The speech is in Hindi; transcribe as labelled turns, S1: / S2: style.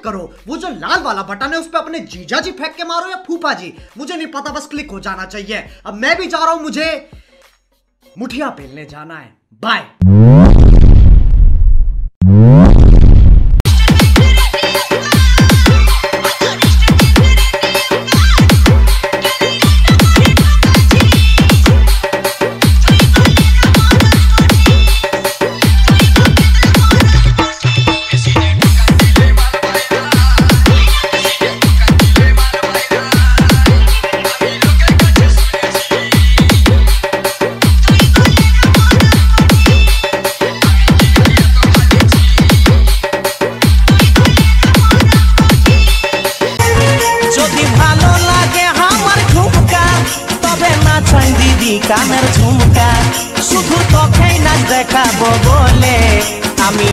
S1: करो, वो जो लाल वाला बटन है उस पर अपने जीजा जी फेंक के मारो या फूफा जी, मुझे नहीं पता, बस क्लिक हो जाना चाहिए। अब मैं भी जा रहा हूं, मुझे मुठिया पेलने जाना है। बाय।
S2: কানের ঝুমকা শুধু তোকেই নাচ দেখাবো বলে আমি